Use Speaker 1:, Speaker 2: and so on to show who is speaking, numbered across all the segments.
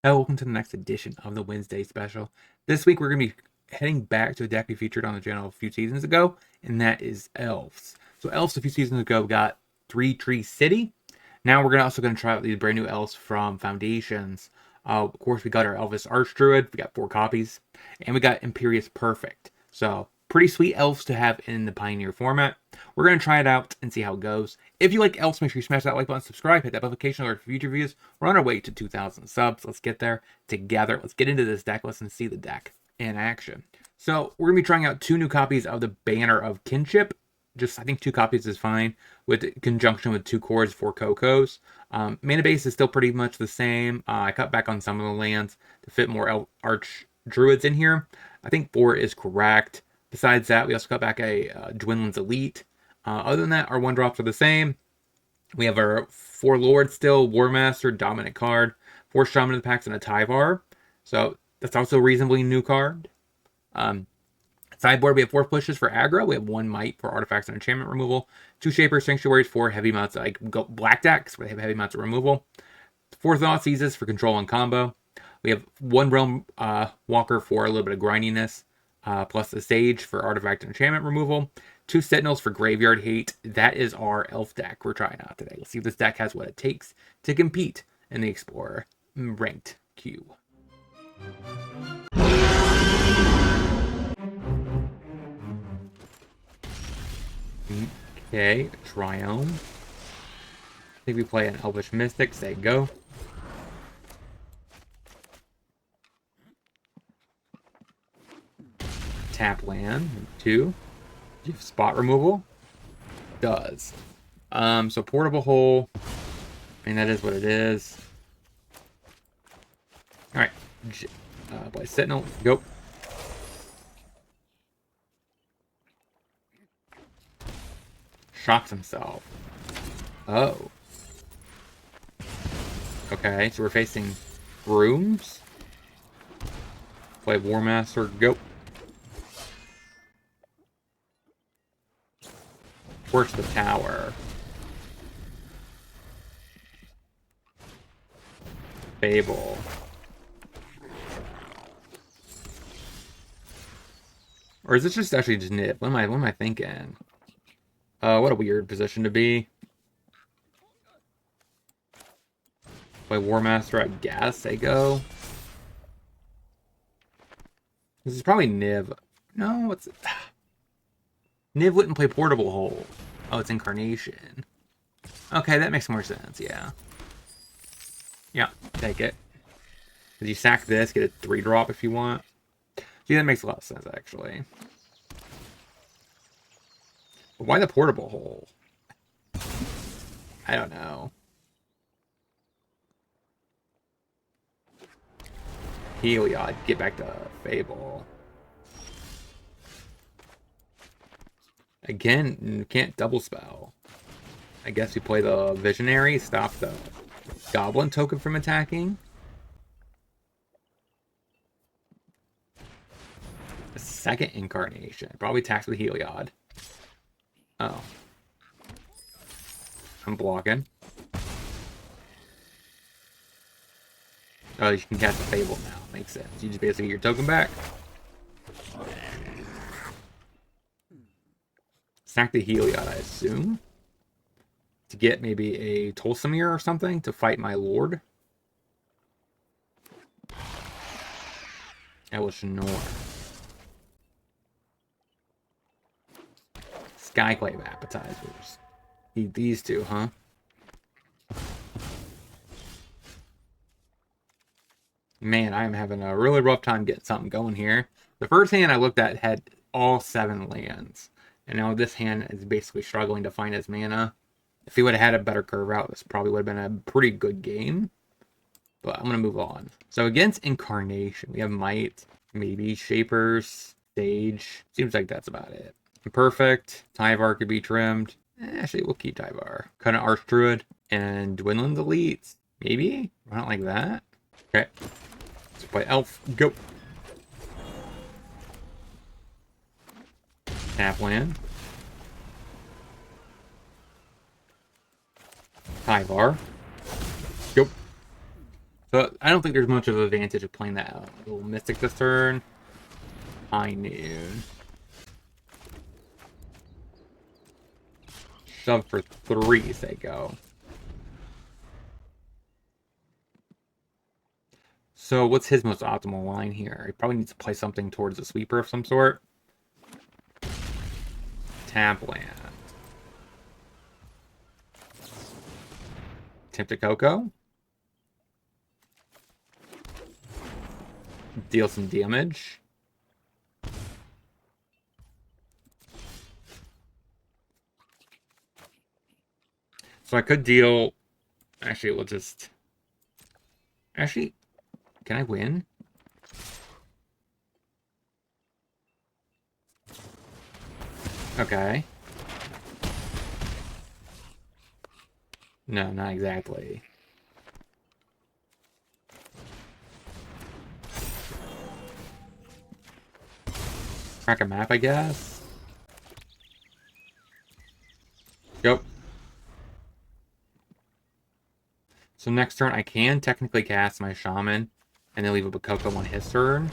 Speaker 1: Welcome to the next edition of the Wednesday special. This week we're going to be heading back to a deck we featured on the channel a few seasons ago, and that is Elves. So Elves a few seasons ago got 3 Tree City. Now we're also going to try out these brand new Elves from Foundations. Of course, we got our Elvis Archdruid. We got 4 copies, and we got Imperious Perfect. So pretty sweet Elves to have in the Pioneer format. We're going to try it out and see how it goes. If you like Elves, make sure you smash that like button, subscribe, hit that notification alert for future videos. We're on our way to 2,000 subs. Let's get there together. Let's get into this deck. Let's see the deck in action. So we're going to be trying out 2 new copies of the Banner of Kinship. I think 2 copies is fine, with conjunction with 2 cores, 4 Cocos. Mana base is still pretty much the same. I cut back on some of the lands to fit more Arch Druids in here. I think 4 is correct. Besides that, we also cut back a Dwindlin's Elite. Other than that, our 1-drops are the same. We have our 4 Lords still, War Master, Dominant card, 4 Shaman in the packs, and a Tyvar. So that's also a reasonably new card. Sideboard, we have 4 pushes for aggro. We have 1 might for artifacts and enchantment removal. 2 Shapers, Sanctuaries, 4 heavy amounts like black decks, where they have heavy amounts of removal. 4 Thoughtseizes for control and combo. We have 1 Realm Walker for a little bit of grindiness. Plus a Sage for artifact and enchantment removal. 2 Sentinels for graveyard hate. That is our elf deck we're trying out today. Let's see if this deck has what it takes to compete in the Explorer ranked queue. Okay, Triome. I think we play an Elvish Mystic. Say go. Tap land. 2. Do you have spot removal? Does. So Portable Hole. I mean, that is what it is. Alright. Play Sentinel. Go. Shocks himself. Oh. Okay, so we're facing Brooms. Play War Master. Go. Works the tower. Fable. Or is this just actually just nip? What am I thinking? What a weird position to be. Play War Master, I guess they go. This is probably Niv. No, what's it? Niv wouldn't play Portable Hole. Oh, it's Incarnation. Okay, that makes more sense, yeah. Yeah, take it. Because you sack this, get a 3-drop if you want. See, that makes a lot of sense, actually. But why the Portable Hole? I don't know. Heliod, get back to Fable. Again, can't double spell. I guess we play the Visionary, stop the Goblin token from attacking. A second Incarnation. Probably attacks with Heliod. Oh. I'm blocking. Oh, you can cast a Fable now. Makes sense. You just basically get your token back. Sack the Heliod, I assume. To get maybe a Tolsimir or something to fight my Lord. Elish Nor. Skyclave Appetizers. Eat these 2, huh? Man, I am having a really rough time getting something going here. The first hand I looked at had all 7 lands. And now this hand is basically struggling to find his mana. If he would have had a better curve out, this probably would have been a pretty good game. But I'm going to move on. So against Incarnation, we have Might, maybe Shapers, Sage. Seems like that's about it. Perfect. Tyvar could be trimmed. Actually, we'll keep Tyvar. Kind of Archdruid and Dwindlin's Elite. Maybe? Run it like that. Okay. Let's play Elf. Go. Tap land. Tyvar. Go. So I don't think there's much of an advantage of playing that little Mystic this turn. High Noon. Shove for 3, say go. So what's his most optimal line here? He probably needs to play something towards a sweeper of some sort. Tap land. Tempted Cocoa. Deal some damage. So I could deal... Actually, we'll just... Actually, can I win? Okay. No, not exactly. Crack a map, I guess. Yep. So next turn, I can technically cast my Shaman and then leave a Bakoko on his turn.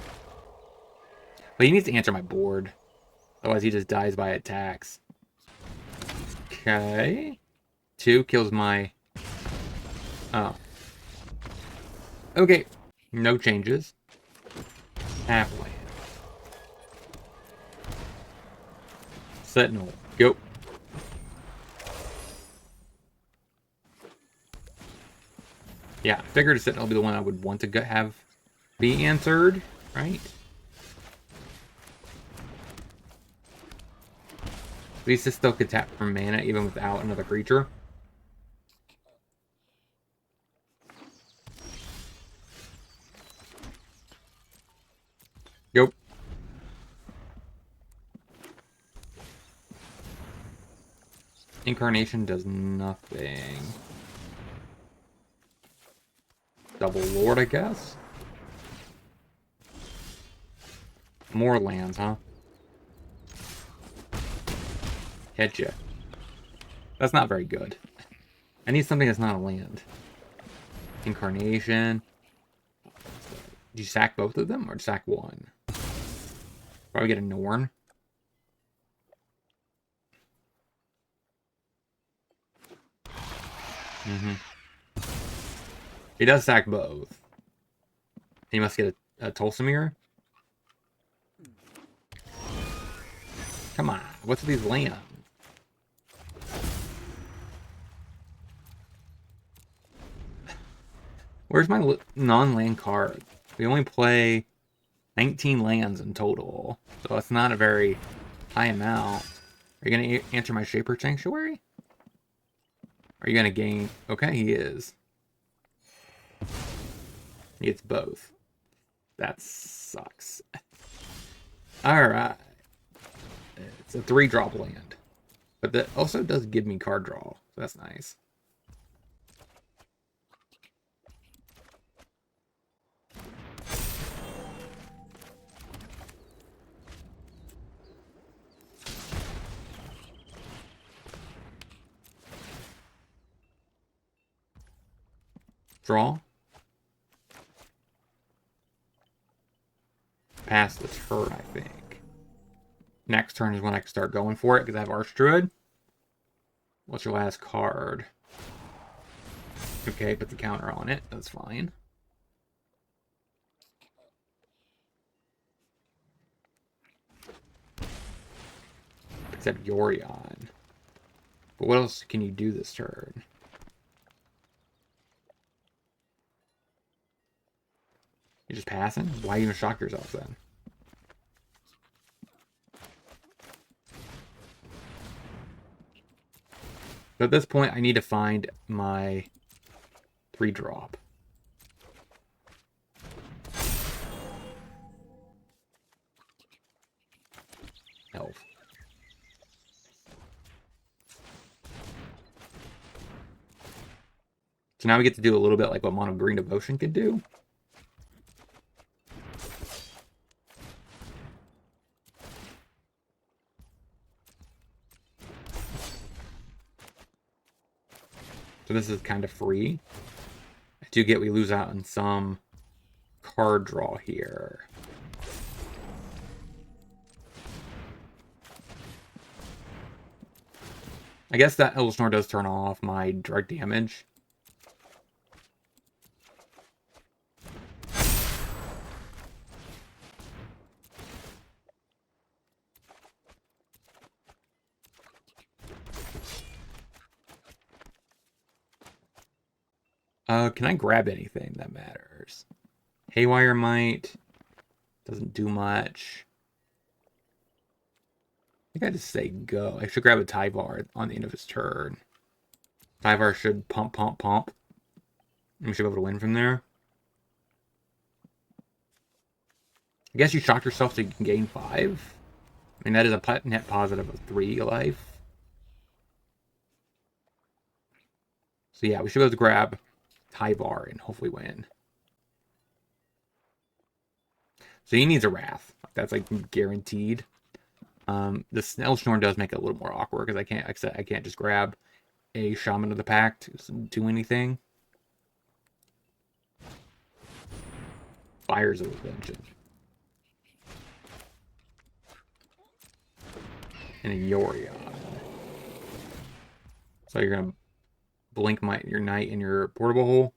Speaker 1: But he needs to answer my board. Otherwise, he just dies by attacks. Okay. 2 kills my... Oh. Okay. No changes. Tap land. Sentinel. Go. Yeah, I figured a Sentinel will be the one I would want to have be answered, right? At least this still could tap for mana even without another creature. Yep. Incarnation does nothing. Double Lord, I guess? More lands, huh? Hit ya. That's not very good. I need something that's not a land. Incarnation. Did you sack both of them or sack one? Probably get a Norn. He does sack both. He must get a Tulsimir. Come on, what's with these lands? Where's my non-land card? We only play 19 lands in total, so that's not a very high amount. Are you going to answer my Shaper Sanctuary? Are you going to gain... Okay, he is. He gets both. That sucks. Alright. It's a 3-drop land. But that also does give me card draw, so that's nice. Draw. Pass the turn, I think. Next turn is when I can start going for it because I have Archdruid. What's your last card? Okay, put the counter on it. That's fine. Except Yorion. But what else can you do this turn? You're just passing? Why even shock yourself then? But at this point, I need to find my 3-drop. Elf. So now we get to do a little bit like what Mono Green Devotion could do. So this is kind of free. do get we lose out on some card draw here. I guess that Elves does turn off my direct damage. Can I grab anything that matters? Haywire Might doesn't do much. I think I just say go. I should grab a Tyvar on the end of his turn. Tyvar should pump. And we should be able to win from there. I guess you shocked yourself so you can gain 5. I mean, that is a net positive of 3 life. So yeah, we should be able to grab Tyvar and hopefully win. So he needs a Wrath. That's like guaranteed. The Snellstorm does make it a little more awkward because I can't just grab a Shaman of the Pact to do anything. Fires of Ascension. And a Yorion. So you're gonna blink your knight in your portable hole.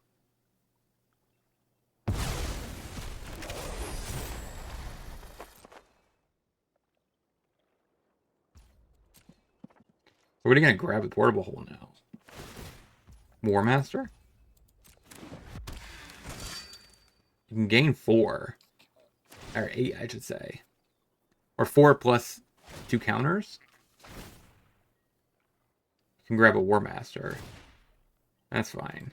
Speaker 1: What are you gonna grab the portable hole now? War Master? You can gain 4. Or 8, I should say. Or 4 plus 2 counters. You can grab a War Master. That's fine.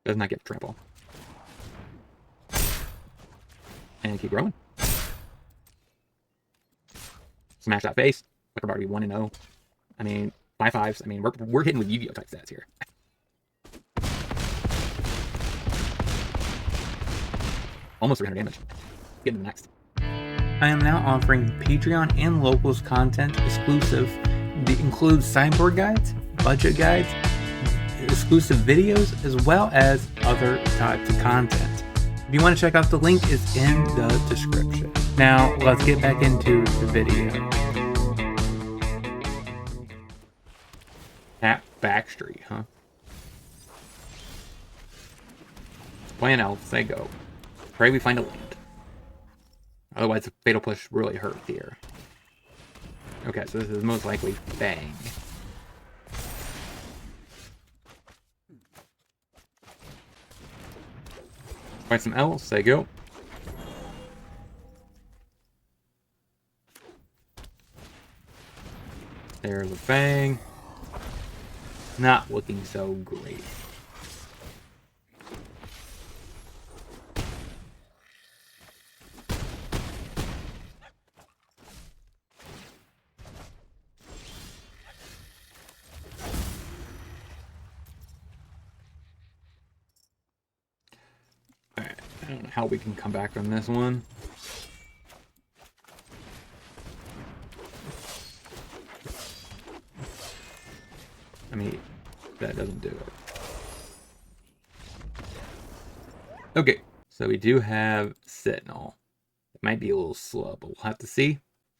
Speaker 1: Does not get trample. And keep growing. Smash that face. We're already 1-0. I mean, 5/5s. I mean, we're hitting with Yu-Gi-Oh type stats here. Almost 300 damage. Get to the next. I am now offering Patreon and locals content exclusive. That includes sideboard guides, budget guides, exclusive videos, as well as other types of content. If you want to check out the link, is in the description. Now, let's get back into the video. At Backstreet, huh? Playing Elves, they go. Pray we find a land. Otherwise, the Fatal Push really hurts here. Okay, so this is most likely Fang. Find some Elves, they go. There's a Fang. Not looking so great. Alright, I don't know how we can come back on this one. I mean, that doesn't do it. Okay, so we do have Sentinel. It might be a little slow, but we'll have to see.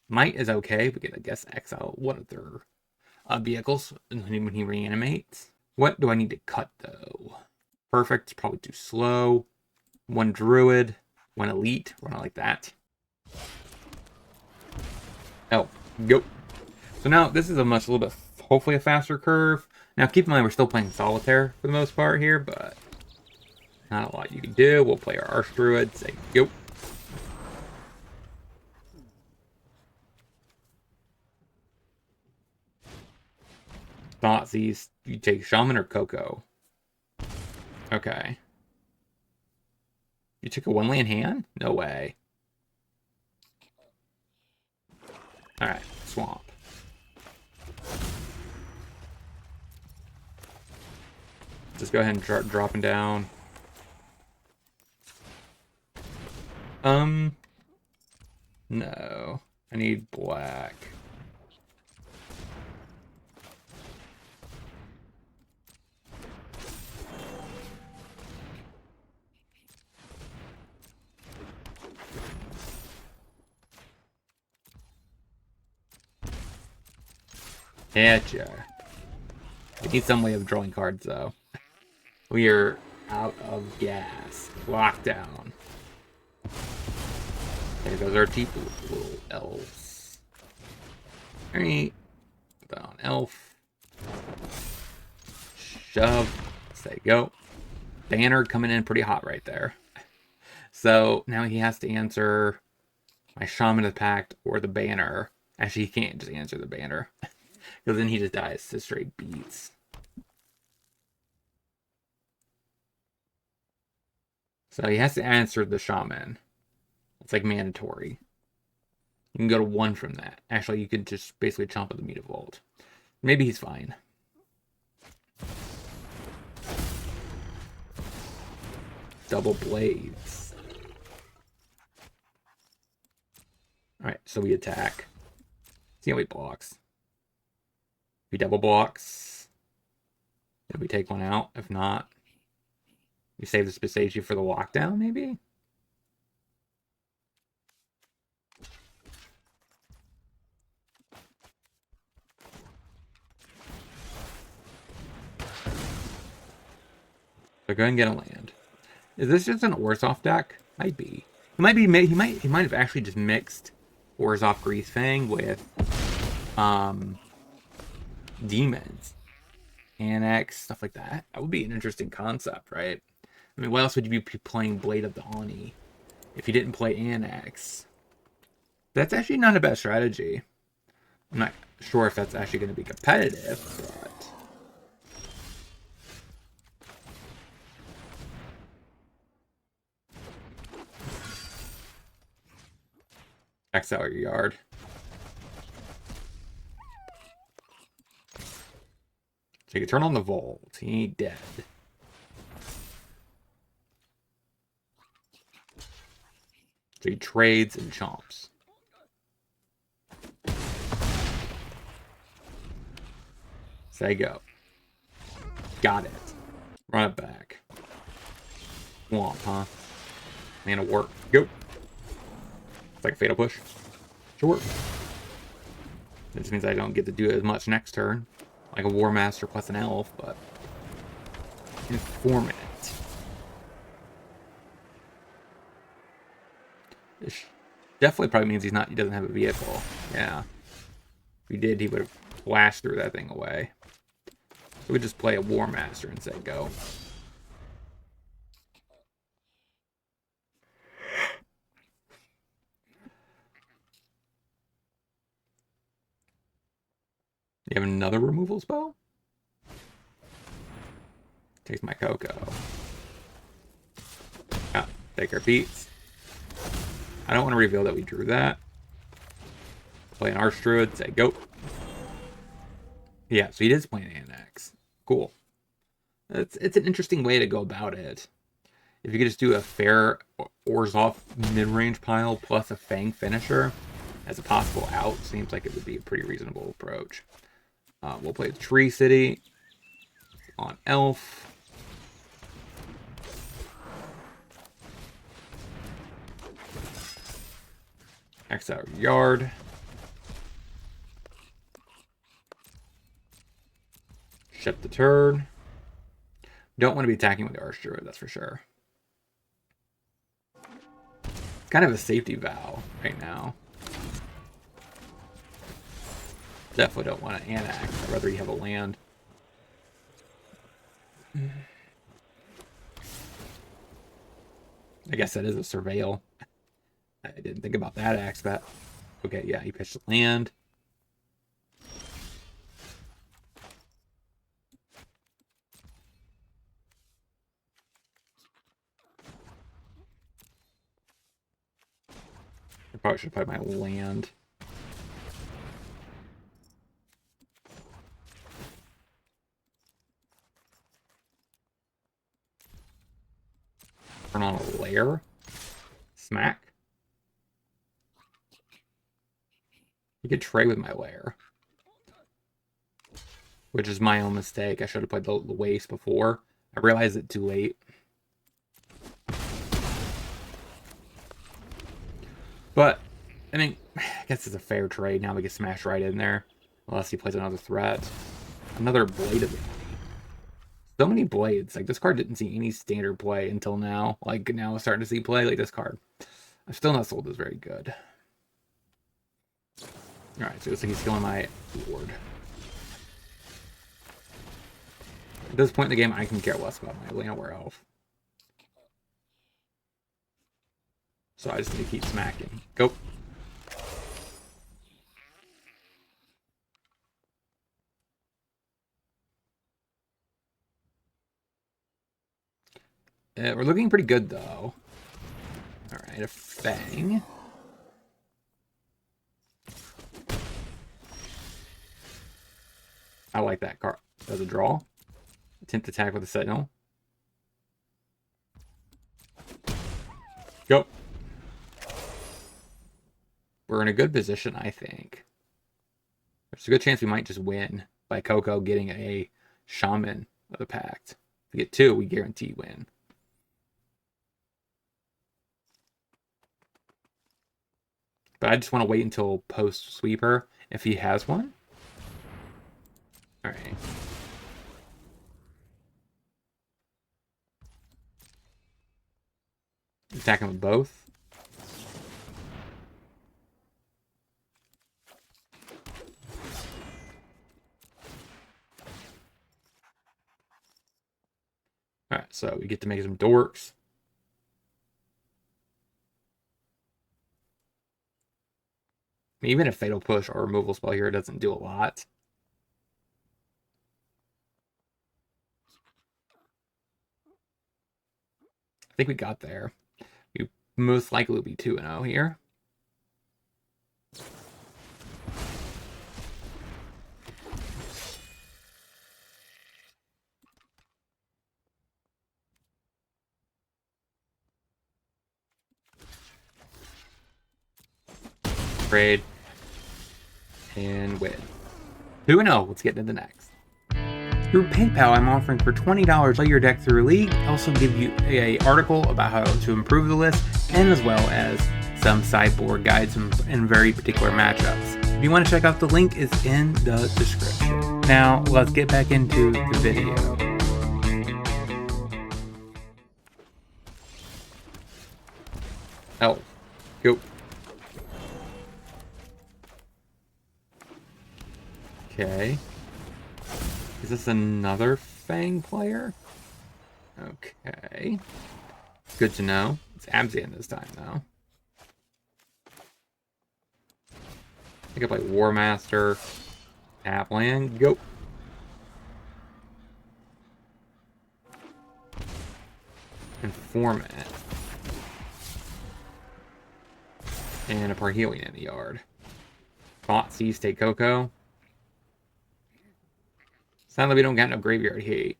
Speaker 1: Might is okay. We can, I guess, exile one of their vehicles when he reanimates. What do I need to cut, though? Perfect, probably too slow. One Druid, one Elite, or not like that. Oh, go. So now this is a little bit, hopefully a faster curve. Now keep in mind we're still playing Solitaire for the most part here, but not a lot you can do. We'll play our Archdruid, say go. Thoughtseize. You take Shaman or Coco? Okay. You took a 1-land hand? No way. Alright, swamp. Just go ahead and start dropping down. No. I need black. Gotcha. I need some way of drawing cards, though. We are out of gas. Lockdown. There goes our cheap little elves. Alright. Put that on elf. Shove. Say go. Banner coming in pretty hot right there. So now he has to answer my Shaman of the Pact or the banner. Actually, he can't just answer the banner. Because then he just dies to straight beats. So he has to answer the Shaman. It's like mandatory. You can go to 1 from that. Actually, you could just basically chomp at the Meat of Vault. Maybe he's fine. Double Blades. Alright, so we attack. See how he blocks. If he double blocks, then we take one out. If not, we save the Spacey for the lockdown, maybe? So go ahead and get a land. Is this just an Orzhov deck? Might be. He might have actually just mixed Orzhov Greasefang with demons, Annex, stuff like that. That would be an interesting concept, right? I mean, what else would you be playing Blade of the Oni if you didn't play Annex? That's actually not a bad strategy. I'm not sure if that's actually going to be competitive, but X out your yard. So you can turn on the vault. He ain't dead. So he trades and chomps. Say go. Got it. Run it back. Swamp, huh? Mana work. Go. It's like a fatal push. Sure. That just means I don't get to do as much next turn. Like a War Master plus an elf, but informant. This definitely probably means he doesn't have a vehicle. Yeah. If he did, he would have flashed through that thing away. So we just play a War Master and say go. You have another removal spell? Takes my Coco. Ah, take our beats. I don't want to reveal that we drew that. Play an Arch Druid, say go. Yeah, so he is playing Annex. Cool. It's an interesting way to go about it. If you could just do a fair Orzhov mid-range pile plus a Fang finisher as a possible out, seems like it would be a pretty reasonable approach. We'll play Tree City on Elf. X out yard. Ship the turn. Don't want to be attacking with the Arch Druid, that's for sure. It's kind of a safety valve right now. Definitely don't want to annex. I'd rather you have a land. I guess that is a surveil. I didn't think about that aspect. Okay, yeah, he pitched land. Probably should put my land. Turn on a lair. Smack. You could trade with my lair. Which is my own mistake. I should have played the waste before. I realized it too late. But, I mean, I guess it's a fair trade. Now we can smash right in there. Unless he plays another threat. Another Blade of the Enemy. So many blades. Like, this card didn't see any standard play until now. Like, now it's starting to see play. Like, this card. I'm still not sold as very good. Alright, so it looks like he's killing my Lord. At this point in the game, I can care less about my Llanowar Elf. So I just need to keep smacking. Go. We're looking pretty good, though. Alright, a Fang. I like that card. Does a draw. Attempt attack with a Sentinel. Go. We're in a good position, I think. There's a good chance we might just win by Coco getting a Shaman of the Pact. If we get 2, we guarantee win. But I just want to wait until post-sweeper, if he has one. Alright. Attack him with both. Alright, so we get to make some dorks. Even a Fatal Push or removal spell here doesn't do a lot. I think we got there. We most likely will be 2-0 here. Trade and win. 2-0. Let's get into the next. Through PayPal, I'm offering for $20 let your deck through a league. I also give you an article about how to improve the list, and as well as some sideboard guides in very particular matchups. If you want to check out the link, is in the description. Now let's get back into the video. Oh, go. Okay. Is this another Fang player? Okay. Good to know. It's Abzan this time, though. I think I play War Master. Tap land. Go. Informant. And a Parhelion in the yard. Thoughtseize, take Coco. Sounds like we don't got no graveyard hate.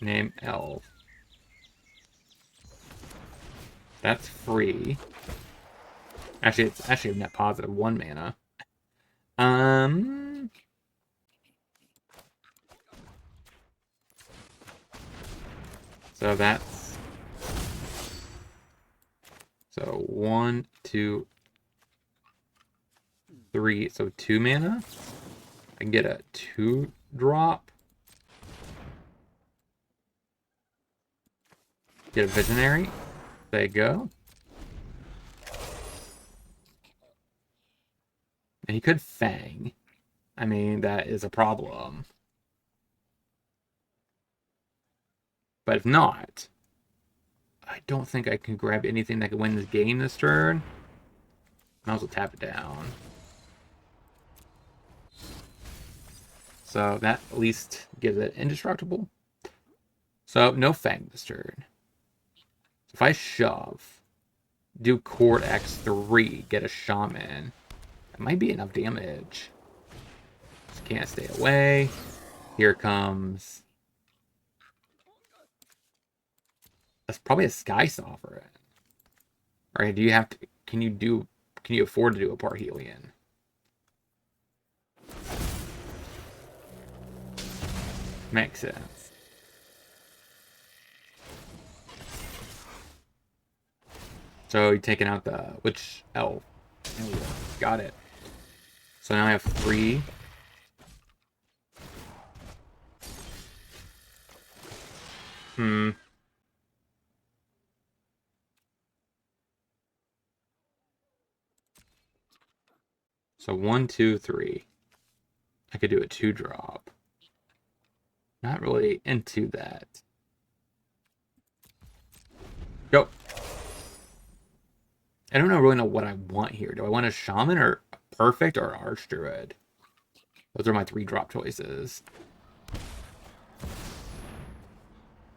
Speaker 1: Name Elf. That's free. Actually, it's actually a net positive 1 mana. So that's... So 1, 2, 3. So 2 mana. I can get a 2-drop. Get a Visionary. There you go. And he could Fang. I mean, that is a problem. But if not, I don't think I can grab anything that can win this game this turn. Might as well tap it down. So that at least gives it indestructible. So no Fang this turn. So if I shove, do Court X3, get a Shaman, that might be enough damage. Just can't stay away. Here comes... That's probably a Sky Sovereign. Alright, do you have to... Can you afford to do a Parhelion? Makes sense. So you're taking out the... Which elf? There we go. Got it. So now I have 3. So 1, 2, 3. I could do a 2-drop. Not really into that. Go. I don't really know what I want here. Do I want a Shaman or a Perfect or Archdruid? Those are my 3-drop choices.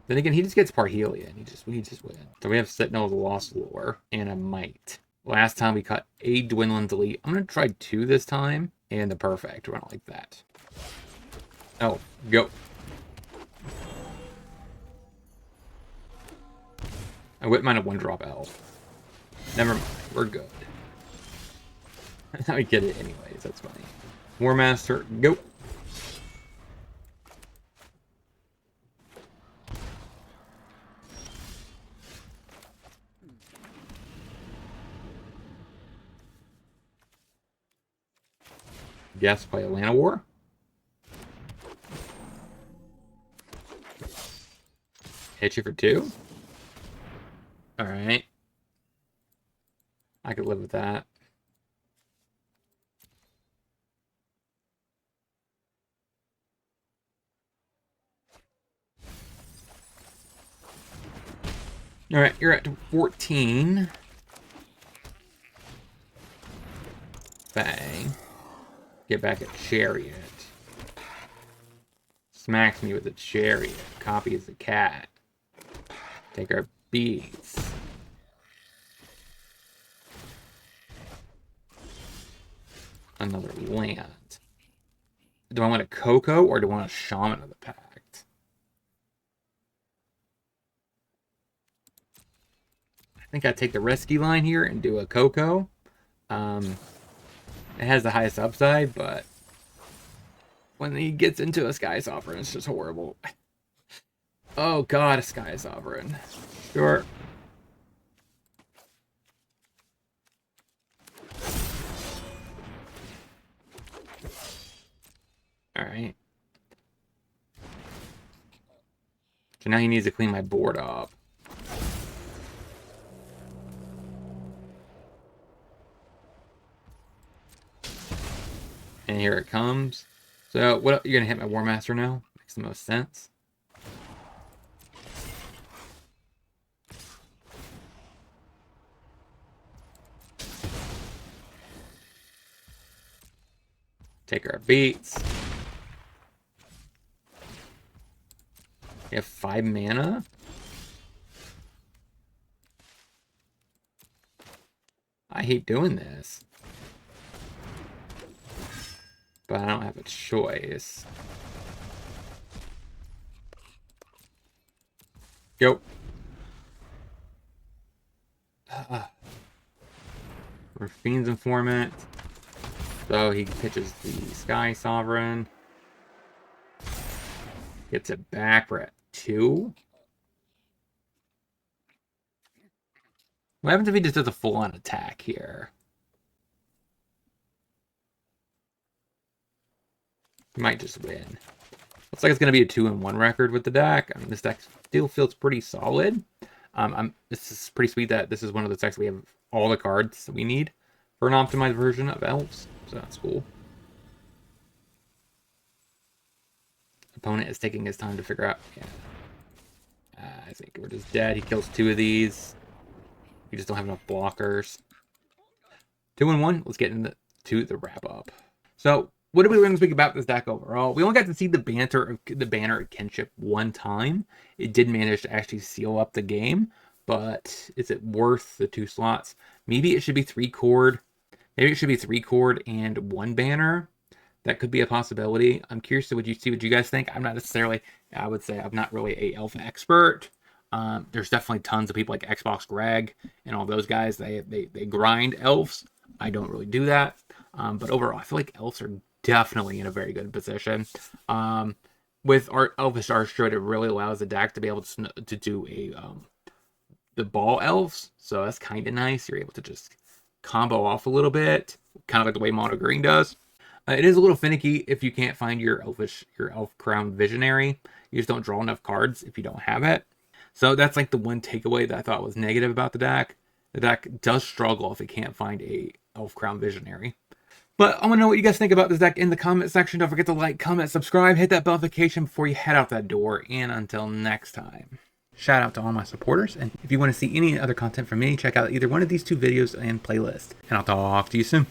Speaker 1: Then again, he just gets Parhelion. We just win. So we have Sentinel of the Lost Lore and a Might. Last time we cut a Dwindling Delete. I'm going to try 2 this time. And the Perfect. Run it like that. Oh, go. I wouldn't mind a 1-drop elf. Never mind. We're good. Now we get it anyways. That's funny. War Master, go. Guess play Atlanta War. Hit you for 2. All right. I could live with that. All right, you're at 14. Bang. Get back at Chariot. Smacks me with a Chariot. Copies the cat. Take our beads. Another land. Do I want a Coco or do I want a Shaman of the Pact? I think I'd take the rescue line here and do a Coco. It has the highest upside, but when he gets into a Sky Sovereign, it's just horrible. Oh god, a Sky Sovereign. Sure. Alright. So now he needs to clean my board up. And here it comes. So what you're gonna hit my War Master now? Makes the most sense. Take our beats. You have 5 mana. I hate doing this. But I don't have a choice. Go. We're Fiend's Informant. So he pitches the Sky Sovereign. Gets it back. We're at 2. What happens if he just does a full-on attack here? He might just win. Looks like it's going to be a 2-1 record with the deck. I mean, this deck still feels pretty solid. This is pretty sweet that this is one of the decks we have all the cards that we need for an optimized version of Elves. So that's cool. Opponent is taking his time to figure out. Yeah. I think we're just dead. He kills 2 of these. We just don't have enough blockers. 2-1. Let's get into the wrap up. So what did we learn this week about this deck overall? We only got to see the banner of kinship one time. It did manage to actually seal up the game, but is it worth the 2 slots? Maybe it should be 3-cord. Maybe it should be 3-cord and 1 banner. That could be a possibility. I'm curious to what you guys think. I'm not necessarily, I would say I'm not really a elf expert. There's definitely tons of people like Xbox Greg and all those guys. They grind elves. I don't really do that. But overall, I feel like elves are definitely in a very good position. With our Elvish Archsteward, it really allows the deck to be able to do the ball elves. So that's kind of nice. You're able to just combo off a little bit, kind of like the way Mono Green does. It is a little finicky if you can't find your Elf Crown Visionary. You just don't draw enough cards if you don't have it. So that's like the one takeaway that I thought was negative about the deck. The deck does struggle if it can't find a Elf Crown Visionary. But I want to know what you guys think about this deck in the comment section. Don't forget to like, comment, subscribe, hit that bell notification before you head out that door. And until next time, shout out to all my supporters. And if you want to see any other content from me, check out either one of these 2 videos and playlist. And I'll talk to you soon.